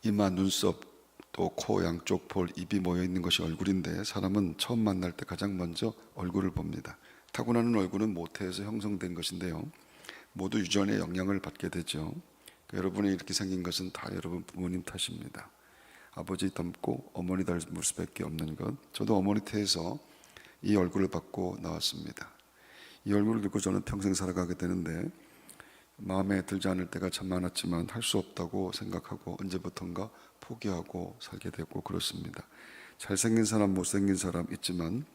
이마, 눈썹, 또 코, 양쪽 볼, 입이 모여 있는 것이 얼굴인데, 사람은 처음 만날 때 가장 먼저 얼굴을 봅니다. 타고나는 얼굴은 모태에서 형성된 것인데요, 모두 유전의 영향을 받게 되죠. 여러분이 이렇게 생긴 것은 다 여러분 부모님 탓입니다. 아버지 닮고 어머니 닮을 수밖에 없는 것. 저도 어머니 태에서 이 얼굴을 받고 나왔습니다. 이 얼굴을 듣고 저는 평생 살아가게 되는데, 마음에 들지 않을 때가 참 많았지만 할 수 없다고 생각하고 언제부턴가 포기하고 살게 되고 그렇습니다. 잘생긴 사람, 못생긴 사람 있지만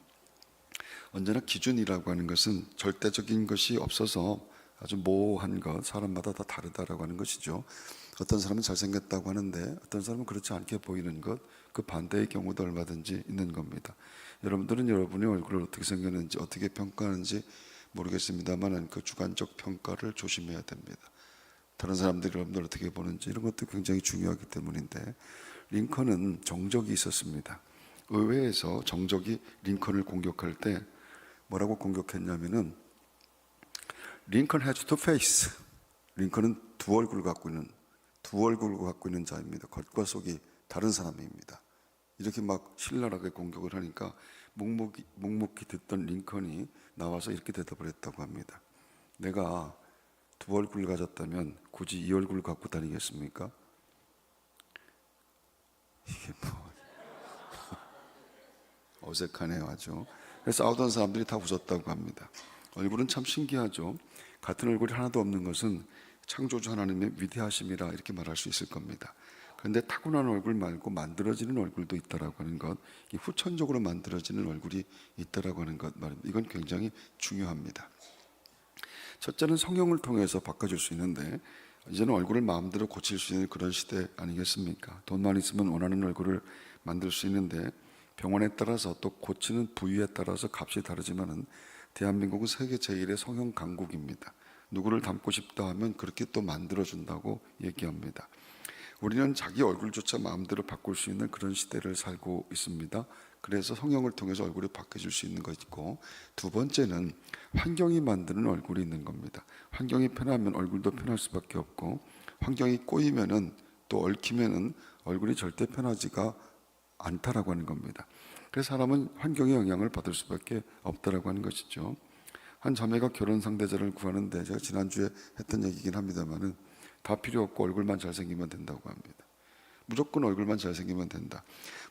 언제나 기준이라고 하는 것은 절대적인 것이 없어서 아주 모호한 것, 사람마다 다 다르다라고 하는 것이죠. 어떤 사람은 잘생겼다고 하는데 어떤 사람은 그렇지 않게 보이는 것, 그 반대의 경우도 얼마든지 있는 겁니다. 여러분들은 여러분의 얼굴을 어떻게 생겼는지, 어떻게 평가하는지 모르겠습니다만 그 주관적 평가를 조심해야 됩니다. 다른 사람들이 여러분들 어떻게 보는지 이런 것도 굉장히 중요하기 때문인데, 링컨은 정적이 있었습니다. 의회에서 정적이 링컨을 공격할 때 뭐라고 공격했냐면은, 링컨 has two face. 링컨은 두 얼굴을 갖고 있는 자입니다. 겉과 속이 다른 사람입니다. 이렇게 막 신랄하게 공격을 하니까 묵묵히 듣던 링컨이 나와서 이렇게 대답을 했다고 합니다. 내가 두 얼굴을 가졌다면 굳이 이 얼굴을 갖고 다니겠습니까? 이게 뭐 어색하네요, 아주. 그래서 싸우던 사람들이 다 웃었다고 합니다. 얼굴은 참 신기하죠. 같은 얼굴이 하나도 없는 것은 창조주 하나님의 위대하심이라 이렇게 말할 수 있을 겁니다. 그런데 타고난 얼굴 말고 만들어지는 얼굴도 있다라고 하는 것, 후천적으로 만들어지는 얼굴이 있다라고 하는 것 말입니다. 이건 굉장히 중요합니다. 첫째는 성형을 통해서 바꿔줄 수 있는데, 이제는 얼굴을 마음대로 고칠 수 있는 그런 시대 아니겠습니까? 돈만 있으면 원하는 얼굴을 만들 수 있는데, 병원에 따라서 또 고치는 부위에 따라서 값이 다르지만은 대한민국은 세계 제1의 성형 강국입니다. 누구를 닮고 싶다 하면 그렇게 또 만들어준다고 얘기합니다. 우리는 자기 얼굴조차 마음대로 바꿀 수 있는 그런 시대를 살고 있습니다. 그래서 성형을 통해서 얼굴이 바뀌어질 수 있는 것이 있고, 두 번째는 환경이 만드는 얼굴이 있는 겁니다. 환경이 편하면 얼굴도 편할 수밖에 없고, 환경이 꼬이면은 또 얽히면은 얼굴이 절대 편하지가 않다라고 하는 겁니다. 그래서 사람은 환경의 영향을 받을 수밖에 없다라고 하는 것이죠. 한 자매가 결혼 상대자를 구하는데, 제가 지난주에 했던 얘기긴 합니다만은, 다 필요 없고 얼굴만 잘생기면 된다고 합니다. 무조건 얼굴만 잘생기면 된다.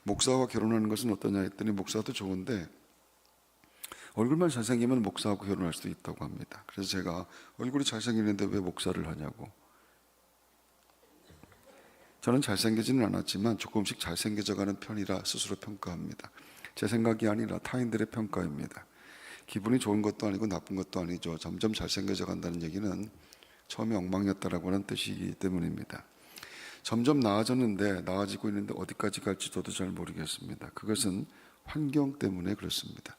목사와 결혼하는 것은 어떠냐 했더니, 목사도 좋은데 얼굴만 잘생기면 목사하고 결혼할 수도 있다고 합니다. 그래서 제가 얼굴이 잘생기는데 왜 목사를 하냐고. 저는 잘생기지는 않았지만 조금씩 잘생겨져가는 편이라 스스로 평가합니다. 제 생각이 아니라 타인들의 평가입니다. 기분이 좋은 것도 아니고 나쁜 것도 아니죠. 점점 잘생겨져 간다는 얘기는 처음에 엉망이었다라고 하는 뜻이기 때문입니다. 점점 나아졌는데, 나아지고 있는데 어디까지 갈지 저도 잘 모르겠습니다. 그것은 환경 때문에 그렇습니다.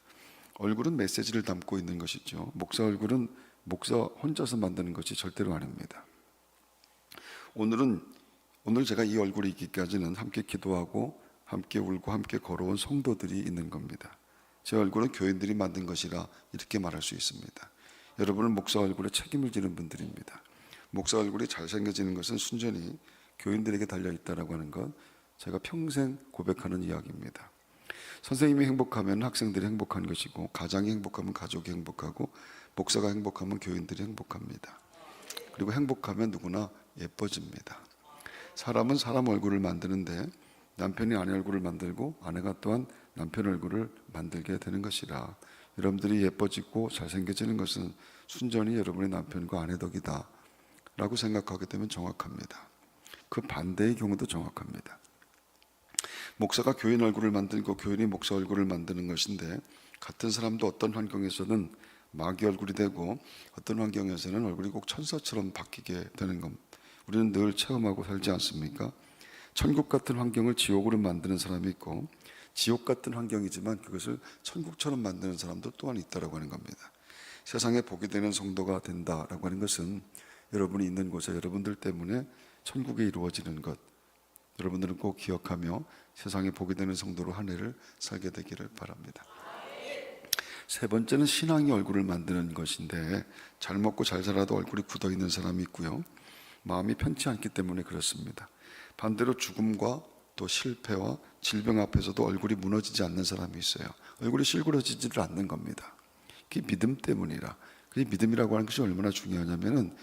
얼굴은 메시지를 담고 있는 것이죠. 목사 얼굴은 목사 혼자서 만드는 것이 절대로 아닙니다. 오늘 제가 이 얼굴이 있기까지는 함께 기도하고 함께 울고 함께 걸어온 성도들이 있는 겁니다. 제 얼굴은 교인들이 만든 것이라 이렇게 말할 수 있습니다. 여러분은 목사 얼굴에 책임을 지는 분들입니다. 목사 얼굴이 잘생겨지는 것은 순전히 교인들에게 달려있다라고 하는 것, 제가 평생 고백하는 이야기입니다. 선생님이 행복하면 학생들이 행복한 것이고, 가장이 행복하면 가족이 행복하고, 목사가 행복하면 교인들이 행복합니다. 그리고 행복하면 누구나 예뻐집니다. 사람은 사람 얼굴을 만드는데, 남편이 아내 얼굴을 만들고 아내가 또한 남편 얼굴을 만들게 되는 것이라, 여러분들이 예뻐지고 잘생겨지는 것은 순전히 여러분의 남편과 아내 덕이다 라고 생각하게 되면 정확합니다. 그 반대의 경우도 정확합니다. 목사가 교인 얼굴을 만들고 교인이 목사 얼굴을 만드는 것인데, 같은 사람도 어떤 환경에서는 마귀 얼굴이 되고 어떤 환경에서는 얼굴이 꼭 천사처럼 바뀌게 되는 겁니다. 우리는 늘 체험하고 살지 않습니까? 천국 같은 환경을 지옥으로 만드는 사람이 있고, 지옥 같은 환경이지만 그것을 천국처럼 만드는 사람도 또한 있다라고 하는 겁니다. 세상에 복이 되는 성도가 된다라고 하는 것은 여러분이 있는 곳에 여러분들 때문에 천국이 이루어지는 것, 여러분들은 꼭 기억하며 세상에 복이 되는 성도로 한 해를 살게 되기를 바랍니다. 세 번째는 신앙이 얼굴을 만드는 것인데, 잘 먹고 잘 살아도 얼굴이 굳어 있는 사람이 있고요, 마음이 편치 않기 때문에 그렇습니다. 반대로 죽음과 또 실패와 질병 앞에서도 얼굴이 무너지지 않는 사람이 있어요. 얼굴이 실그러지지를 않는 겁니다. 그게 믿음 때문이라. 그 믿음이라고 하는 것이 얼마나 중요하냐면은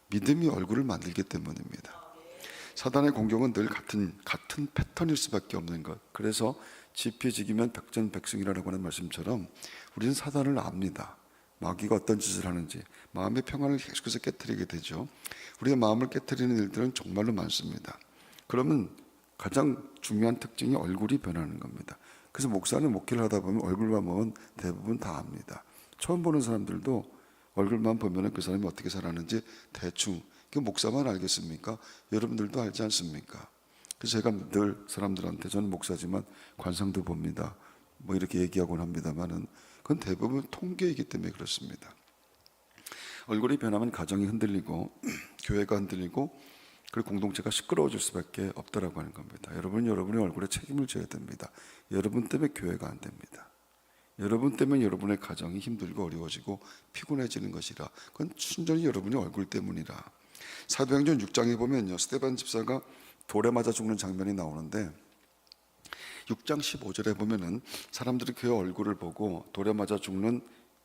믿음이 얼굴을 만들기 때문입니다. 사단의 공격은 늘 같은 패턴일 수밖에 없는 것. 그래서 지피지기면 백전백승이라고 하는 말씀처럼 우리는 사단을 압니다. 마귀가 어떤 짓을 하는지 마음의 평안을 계속해서 깨트리게 되죠. 우리의 마음을 깨트리는 일들은 정말로 많습니다. 그러면 가장 중요한 특징이 얼굴이 변하는 겁니다. 그래서 목사는 목회를 하다 보면 얼굴만 보면 대부분 다 압니다. 처음 보는 사람들도 얼굴만 보면 그 사람이 어떻게 살았는지 대충, 그 목사만 알겠습니까? 여러분들도 알지 않습니까? 그래서 제가 늘 사람들한테, 저는 목사지만 관상도 봅니다, 뭐 이렇게 얘기하곤 합니다만은 그건 대부분 통계이기 때문에 그렇습니다. 얼굴이 변하면 가정이 흔들리고 교회가 흔들리고 그리고 공동체가 시끄러워질 수밖에 없다라고 하는 겁니다. 여러분은 여러분의 얼굴에 책임을 져야 됩니다. 여러분 때문에 교회가 안 됩니다. 여러분 때문에 여러분의 가정이 힘들고 어려워지고 피곤해지는 것이라, 그건 순전히 여러분의 얼굴 때문이라. 사도행전 6장에 보면요, 스데반 집사가 돌에 맞아 죽는 장면이 나오는데 6장 15절에 보면은 사람들이 그의 얼굴을 보고, 돌에 맞아 죽는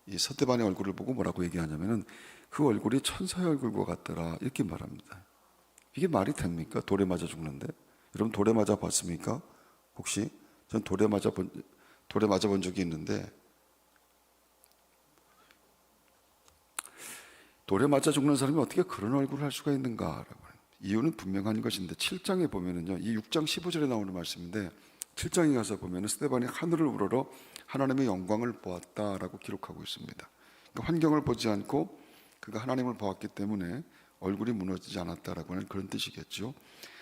이 스데반의 얼굴을 보고 뭐라고 얘기하냐면은 그 얼굴이 천사의 얼굴과 같더라, 이렇게 말합니다. 이게 말이 됩니까? 돌에 맞아 죽는데. 여러분 돌에 맞아 봤습니까? 혹시? 전 돌에 맞아 본 적이 있는데, 돌에 맞아 죽는 사람이 어떻게 그런 얼굴을 할 수가 있는가라고. 이유는 분명한 것인데 7장에 보면은요, 이 6장 15절에 나오는 말씀인데 7장에 가서 보면은 스데반이 하늘을 우러러 하나님의 영광을 보았다라고 기록하고 있습니다. 그러니까 환경을 보지 않고 그가 하나님을 보았기 때문에 얼굴이 무너지지 않았다라고 하는 그런 뜻이겠죠.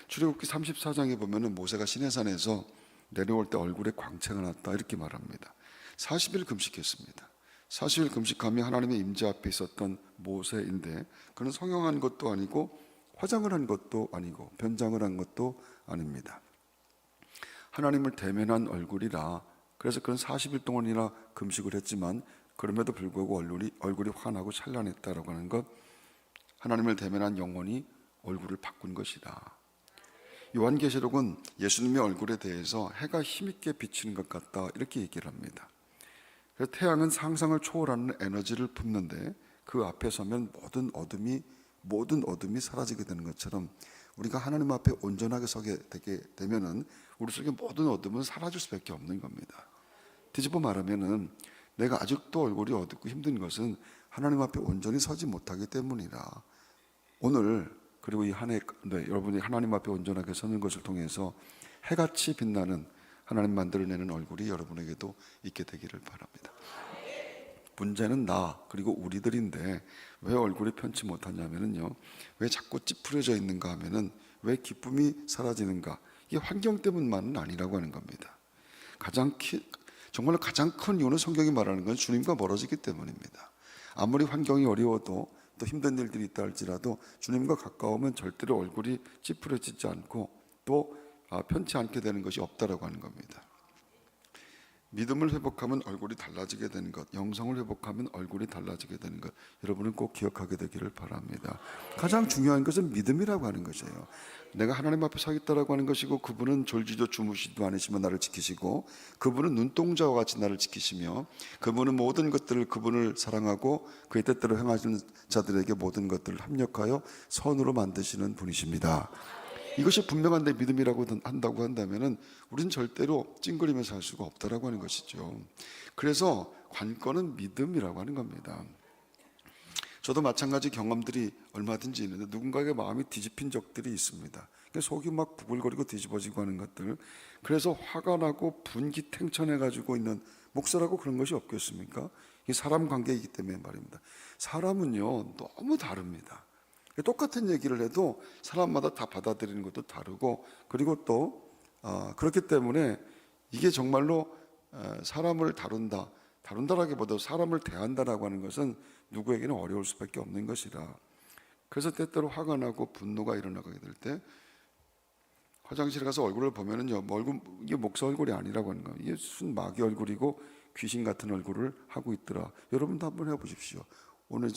출애굽기 34장에 보면은 모세가 시내산에서 내려올 때 얼굴에 광채가 났다, 이렇게 말합니다. 40일 금식했습니다. 40일 금식하며 하나님의 임재 앞에 있었던 모세인데 그는 성형한 것도 아니고 화장을 한 것도 아니고 변장을 한 것도 아닙니다. 하나님을 대면한 얼굴이라, 그래서 그는 40일 동안이나 금식을 했지만 그럼에도 불구하고 얼굴이 환하고 찬란했다라고 하는 것, 하나님을 대면한 영혼이 얼굴을 바꾼 것이다. 요한계시록은 예수님의 얼굴에 대해서 해가 힘있게 비치는 것 같다, 이렇게 얘기를 합니다. 그래서 태양은 상상을 초월하는 에너지를 뿜는데 그 앞에 서면 모든 어둠이 사라지게 되는 것처럼 우리가 하나님 앞에 온전하게 서게 되게 되면은 우리 속에 모든 어둠은 사라질 수밖에 없는 겁니다. 뒤집어 말하면은 내가 아직도 얼굴이 어둡고 힘든 것은 하나님 앞에 온전히 서지 못하기 때문이라. 오늘 그리고 이 한 해, 여러분이 하나님 앞에 온전하게 서는 것을 통해서 해같이 빛나는 하나님 만들어내는 얼굴이 여러분에게도 있게 되기를 바랍니다. 문제는 나 그리고 우리들인데 왜 얼굴이 편치 못하냐면은요, 왜 자꾸 찌푸려져 있는가 하면은 왜 기쁨이 사라지는가, 이게 환경 때문만은 아니라고 하는 겁니다. 정말로 가장 큰 이유는 성경이 말하는 건 주님과 멀어지기 때문입니다. 아무리 환경이 어려워도 또 힘든 일들이 있다 할지라도 주님과 가까우면 절대로 얼굴이 찌푸려지지 않고 또 편치 않게 되는 것이 없다라고 하는 겁니다. 믿음을 회복하면 얼굴이 달라지게 되는 것, 영성을 회복하면 얼굴이 달라지게 되는 것, 여러분은 꼭 기억하게 되기를 바랍니다. 가장 중요한 것은 믿음이라고 하는 것이에요. 내가 하나님 앞에 서 있다라고 하는 것이고, 그분은 졸지도 주무시지도 않으시며 나를 지키시고, 그분은 눈동자와 같이 나를 지키시며, 그분은 모든 것들을, 그분을 사랑하고 그의 뜻대로 행하시는 자들에게 모든 것들을 합력하여 선으로 만드시는 분이십니다. 이것이 분명한데 믿음이라고 한다고 한다면은 우리는 절대로 찡그리면서 살 수가 없다라고 하는 것이죠. 그래서 관건은 믿음이라고 하는 겁니다. 저도 마찬가지 경험들이 얼마든지 있는데 누군가에게 마음이 뒤집힌 적들이 있습니다. 속이 막 부글거리고 뒤집어지고 하는 것들, 그래서 화가 나고 분기탱천해 가지고 있는 목사라고 그런 것이 없겠습니까? 이게 사람 관계이기 때문에 말입니다. 사람은요 너무 다릅니다. 똑같은 얘기를 해도 사람마다 다 받아들이는 것도 다르고, 그리고 또 그렇기 때문에 이게 정말로 사람을 다룬다라기보다 사람을 대한다라고 하는 것은 누구에게는 어려울 수밖에 없는 것이라. 그래서 때때로 화가 나고 분노가 일어나게 될 때 화장실에 가서 얼굴을 보면은요, 이게 목사 얼굴이 아니라고 하는 거예요. 이게 순 마귀 얼굴이고 귀신 같은 얼굴을 하고 있더라. 여러분도 한번 해보십시오. 오늘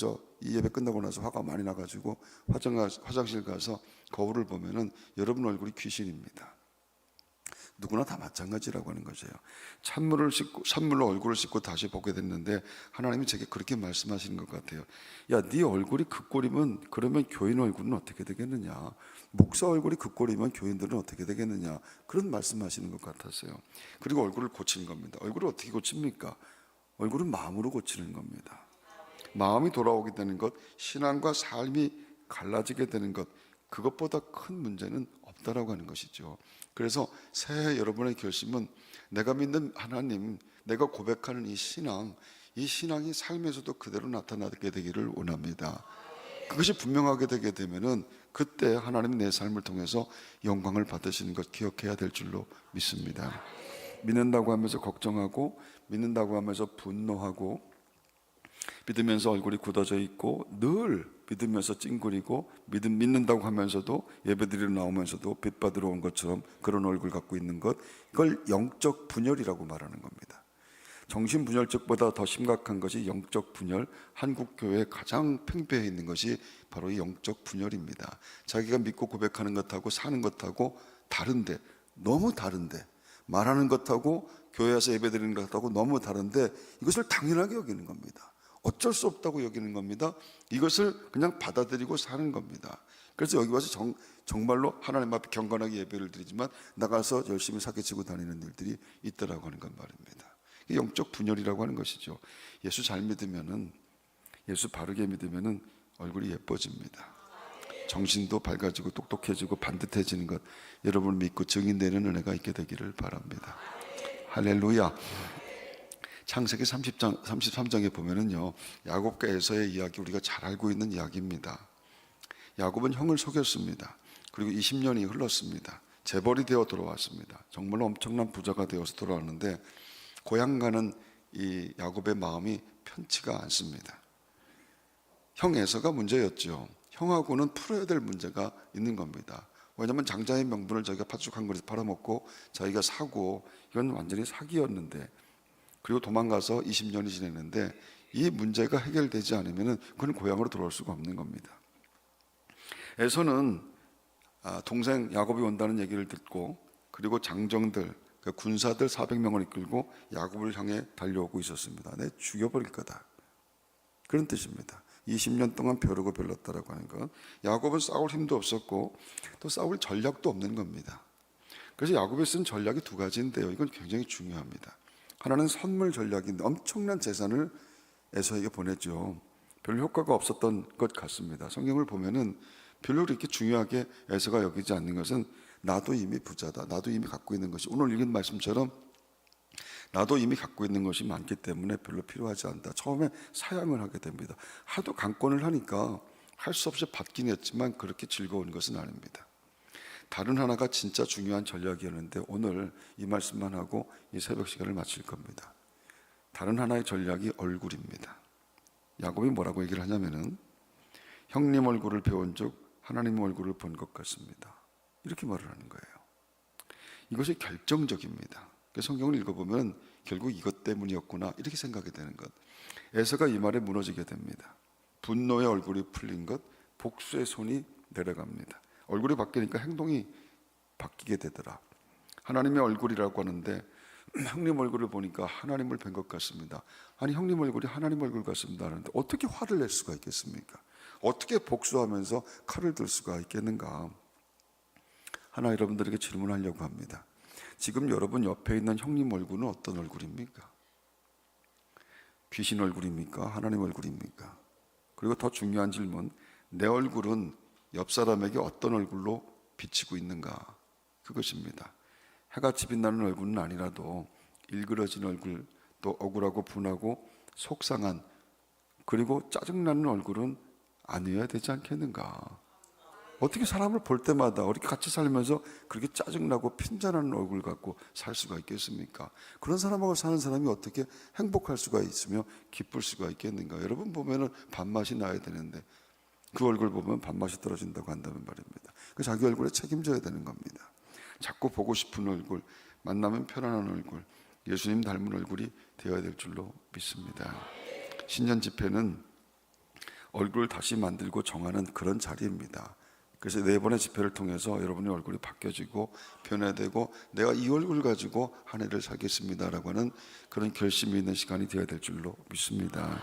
이 예배 끝나고 나서 화가 많이 나가지고 화장실 가서 거울을 보면은 여러분 얼굴이 귀신입니다. 누구나 다 마찬가지라고 하는 거죠. 찬물로 얼굴을 씻고 다시 보게 됐는데 하나님이 제게 그렇게 말씀하시는 것 같아요. 야, 네 얼굴이 그 꼴이면 그러면 교인 얼굴은 어떻게 되겠느냐? 목사 얼굴이 그 꼴이면 교인들은 어떻게 되겠느냐? 그런 말씀하시는 것 같았어요. 그리고 얼굴을 고치는 겁니다. 얼굴을 어떻게 고칩니까? 얼굴은 마음으로 고치는 겁니다. 마음이 돌아오게 되는 것, 신앙과 삶이 갈라지게 되는 것, 그것보다 큰 문제는 없다라고 하는 것이죠. 그래서 새해 여러분의 결심은 내가 믿는 하나님, 내가 고백하는 이 신앙이 삶에서도 그대로 나타나게 되기를 원합니다. 그것이 분명하게 되게 되면은 그때 하나님이 내 삶을 통해서 영광을 받으시는 것 기억해야 될 줄로 믿습니다. 믿는다고 하면서 걱정하고, 믿는다고 하면서 분노하고, 믿으면서 얼굴이 굳어져 있고, 늘 믿으면서 찡그리고, 믿는다고 하면서도 예배드리러 나오면서도 빛 받으러 온 것처럼 그런 얼굴 갖고 있는 것, 이걸 영적 분열이라고 말하는 겁니다. 정신분열증보다 더 심각한 것이 영적 분열, 한국 교회에 가장 팽배해 있는 것이 바로 이 영적 분열입니다. 자기가 믿고 고백하는 것하고 사는 것하고 다른데, 너무 다른데, 말하는 것하고 교회에서 예배드리는 것하고 너무 다른데 이것을 당연하게 여기는 겁니다. 어쩔 수 없다고 여기는 겁니다. 이것을 그냥 받아들이고 사는 겁니다. 그래서 여기 와서 정말로 하나님 앞에 경건하게 예배를 드리지만 나가서 열심히 사기치고 다니는 일들이 있다라고 하는 건 말입니다. 이게 영적 분열이라고 하는 것이죠. 예수 잘 믿으면은, 예수 바르게 믿으면은 얼굴이 예뻐집니다. 정신도 밝아지고 똑똑해지고 반듯해지는 것, 여러분을 믿고 증인되는 은혜가 있게 되기를 바랍니다. 할렐루야. 창세기 33장에 보면은요, 야곱과 에서의 이야기, 우리가 잘 알고 있는 이야기입니다. 야곱은 형을 속였습니다. 그리고 20년이 흘렀습니다. 재벌이 되어 돌아왔습니다. 정말로 엄청난 부자가 되어서 돌아왔는데 고향 가는 이 야곱의 마음이 편치가 않습니다. 형 에서가 문제였죠. 형하고는 풀어야 될 문제가 있는 겁니다. 왜냐하면 장자의 명분을 자기가 팥죽 한 그릇 팔아먹고 자기가 사고, 이건 완전히 사기였는데, 그리고 도망가서 20년이 지냈는데 이 문제가 해결되지 않으면 그는 고향으로 돌아올 수가 없는 겁니다. 에서는 동생 야곱이 온다는 얘기를 듣고, 그리고 장정들, 군사들 400명을 이끌고 야곱을 향해 달려오고 있었습니다. 내 죽여버릴 거다, 그런 뜻입니다. 20년 동안 벼르고 별렀다라고 하는 것. 야곱은 싸울 힘도 없었고 또 싸울 전략도 없는 겁니다. 그래서 야곱이 쓴 전략이 두 가지인데요, 이건 굉장히 중요합니다. 하나는 선물 전략인데 엄청난 재산을 에서에게 보냈죠. 별로 효과가 없었던 것 같습니다. 성경을 보면은 별로 그렇게 중요하게 에서가 여기지 않는 것은, 나도 이미 부자다, 나도 이미 갖고 있는 것이, 오늘 읽은 말씀처럼 나도 이미 갖고 있는 것이 많기 때문에 별로 필요하지 않다. 처음에 사양을 하게 됩니다. 하도 강권을 하니까 할 수 없이 받긴 했지만 그렇게 즐거운 것은 아닙니다. 다른 하나가 진짜 중요한 전략이었는데 오늘 이 말씀만 하고 이 새벽 시간을 마칠 겁니다. 다른 하나의 전략이 얼굴입니다. 야곱이 뭐라고 얘기를 하냐면은, 형님 얼굴을 배운 즉 하나님 얼굴을 본 것 같습니다, 이렇게 말을 하는 거예요. 이것이 결정적입니다. 성경을 읽어보면 결국 이것 때문이었구나, 이렇게 생각이 되는 것. 에서가 이 말에 무너지게 됩니다. 분노의 얼굴이 풀린 것, 복수의 손이 내려갑니다. 얼굴이 바뀌니까 행동이 바뀌게 되더라. 하나님의 얼굴이라고 하는데 형님 얼굴을 보니까 하나님을 뵌 것 같습니다. 아니, 형님 얼굴이 하나님 얼굴 같습니다 하는데 어떻게 화를 낼 수가 있겠습니까? 어떻게 복수하면서 칼을 들 수가 있겠는가? 하나 여러분들에게 질문하려고 합니다. 지금 여러분 옆에 있는 형님 얼굴은 어떤 얼굴입니까? 귀신 얼굴입니까? 하나님 얼굴입니까? 그리고 더 중요한 질문, 내 얼굴은 옆 사람에게 어떤 얼굴로 비치고 있는가? 그것입니다. 해같이 빛나는 얼굴은 아니라도 일그러진 얼굴, 또 억울하고 분하고 속상한, 그리고 짜증나는 얼굴은 아니어야 되지 않겠는가? 어떻게 사람을 볼 때마다 우리 같이 살면서 그렇게 짜증나고 핀잔하는 얼굴 갖고 살 수가 있겠습니까? 그런 사람하고 사는 사람이 어떻게 행복할 수가 있으며 기쁠 수가 있겠는가? 여러분 보면은 밥맛이 나야 되는데 그 얼굴 보면 밥맛이 떨어진다고 한다면 말입니다. 그 자기 얼굴에 책임져야 되는 겁니다. 자꾸 보고 싶은 얼굴, 만나면 편안한 얼굴, 예수님 닮은 얼굴이 되어야 될 줄로 믿습니다. 신년 집회는 얼굴을 다시 만들고 정하는 그런 자리입니다. 그래서 4번의 집회를 통해서 여러분의 얼굴이 바뀌어지고 변화되고 내가 이 얼굴 가지고 한 해를 살겠습니다라고 하는 그런 결심이 있는 시간이 되어야 될 줄로 믿습니다.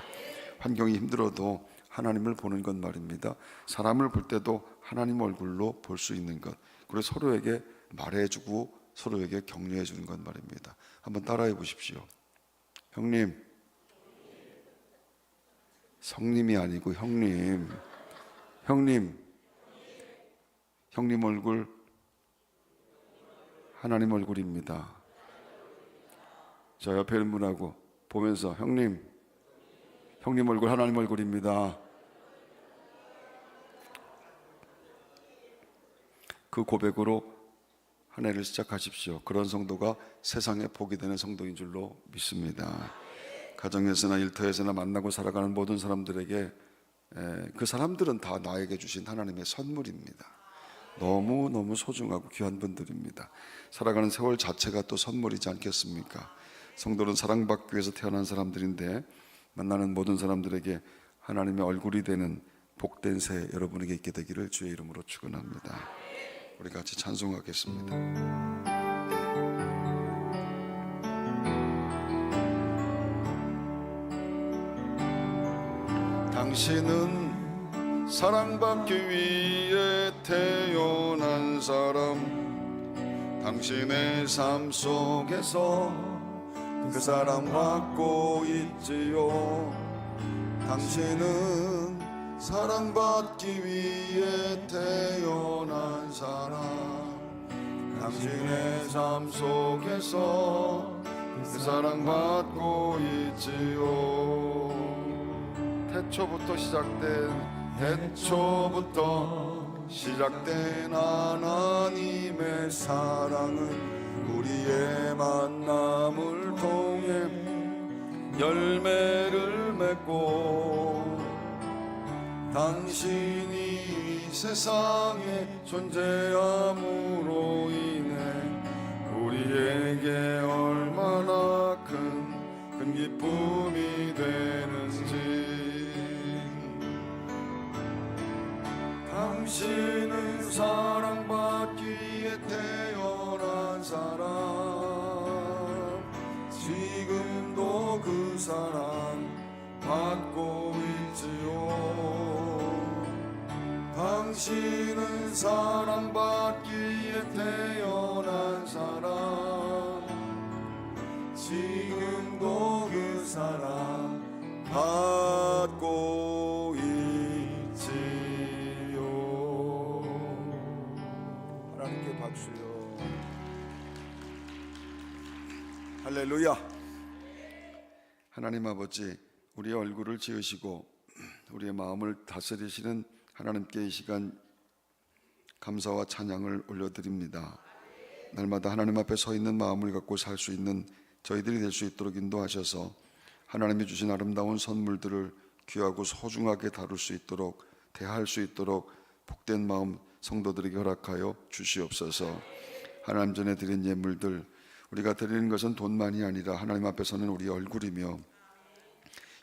환경이 힘들어도 하나님을 보는 것 말입니다. 사람을 볼 때도 하나님 얼굴로 볼 수 있는 것, 그리고 서로에게 말해주고 서로에게 격려해 주는 것 말입니다. 한번 따라해 보십시오. 형님, 성님이 아니고 형님, 형님 얼굴 하나님 얼굴입니다. 자, 옆에 있는 분하고 보면서 형님 얼굴 하나님 얼굴입니다. 그 고백으로 한 해를 시작하십시오. 그런 성도가 세상에 복이 되는 성도인 줄로 믿습니다. 가정에서나 일터에서나 만나고 살아가는 모든 사람들에게 그 사람들은 다 나에게 주신 하나님의 선물입니다. 너무너무 소중하고 귀한 분들입니다. 살아가는 세월 자체가 또 선물이지 않겠습니까? 성도는 사랑받기 위해서 태어난 사람들인데 만나는 모든 사람들에게 하나님의 얼굴이 되는 복된 새해 여러분에게 있게 되기를 주의 이름으로 축원합니다. 우리 같이 찬송하겠습니다. 당신은 사랑받기 위해 태어난 사람, 당신의 삶 속에서 그 사랑받고 있지요. 당신은 사랑받기 위해 태어난 사람, 당신의 삶 속에서 그 사랑받고 있지요. 태초부터 시작된 하나님의 사랑은 우리의 만남을 통해 열매를 맺고, 당신이 세상에 존재함으로 인해 우리에게 얼마나 큰 기쁨이 되는지. 당신은 사랑받기에 태어난 사람, 지금도 그 사랑 받고 있지요. 당신은 사랑받기에 태어난 사람, 지금도 그 사랑 받고 있지요. 하나님께 박수요. 할렐루야. 하나님 아버지, 우리의 얼굴을 지으시고 우리의 마음을 다스리시는 하나님께 이 시간 감사와 찬양을 올려드립니다. 날마다 하나님 앞에 서 있는 마음을 갖고 살 수 있는 저희들이 될 수 있도록 인도하셔서 하나님이 주신 아름다운 선물들을 귀하고 소중하게 다룰 수 있도록, 대할 수 있도록 복된 마음 성도들에게 허락하여 주시옵소서. 하나님 전에 드린 예물들, 우리가 드리는 것은 돈만이 아니라 하나님 앞에서는 우리의 얼굴이며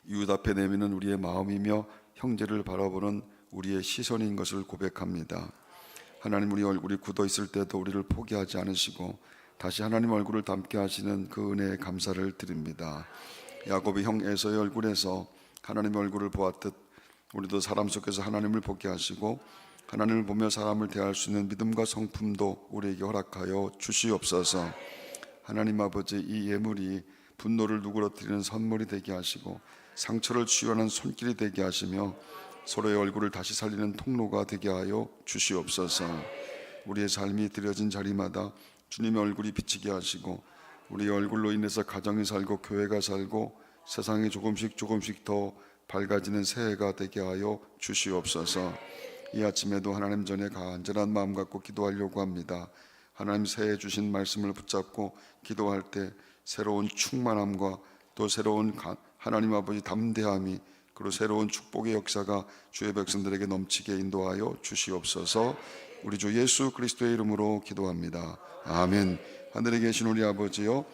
이웃 앞에 내미는 우리의 마음이며 형제를 바라보는 우리의 시선인 것을 고백합니다. 하나님, 우리 얼굴이 굳어 있을 때도 우리를 포기하지 않으시고 다시 하나님 얼굴을 닮게 하시는 그 은혜에 감사를 드립니다. 야곱이 형 에서의 얼굴에서 하나님의 얼굴을 보았듯 우리도 사람 속에서 하나님을 보게 하시고 하나님을 보며 사람을 대할 수 있는 믿음과 성품도 우리에게 허락하여 주시옵소서. 하나님 아버지, 이 예물이 분노를 누그러뜨리는 선물이 되게 하시고 상처를 치유하는 손길이 되게 하시며 서로의 얼굴을 다시 살리는 통로가 되게 하여 주시옵소서. 우리의 삶이 드려진 자리마다 주님의 얼굴이 비치게 하시고 우리의 얼굴로 인해서 가정이 살고 교회가 살고 세상이 조금씩 더 밝아지는 새해가 되게 하여 주시옵소서. 이 아침에도 하나님 전에 간절한 마음 갖고 기도하려고 합니다. 하나님 새해 주신 말씀을 붙잡고 기도할 때 새로운 충만함과 또 새로운 하나님 아버지 담대함이, 그리고 새로운 축복의 역사가 주의 백성들에게 넘치게 인도하여 주시옵소서. 우리 주 예수 그리스도의 이름으로 기도합니다. 아멘. 하늘에 계신 우리 아버지요,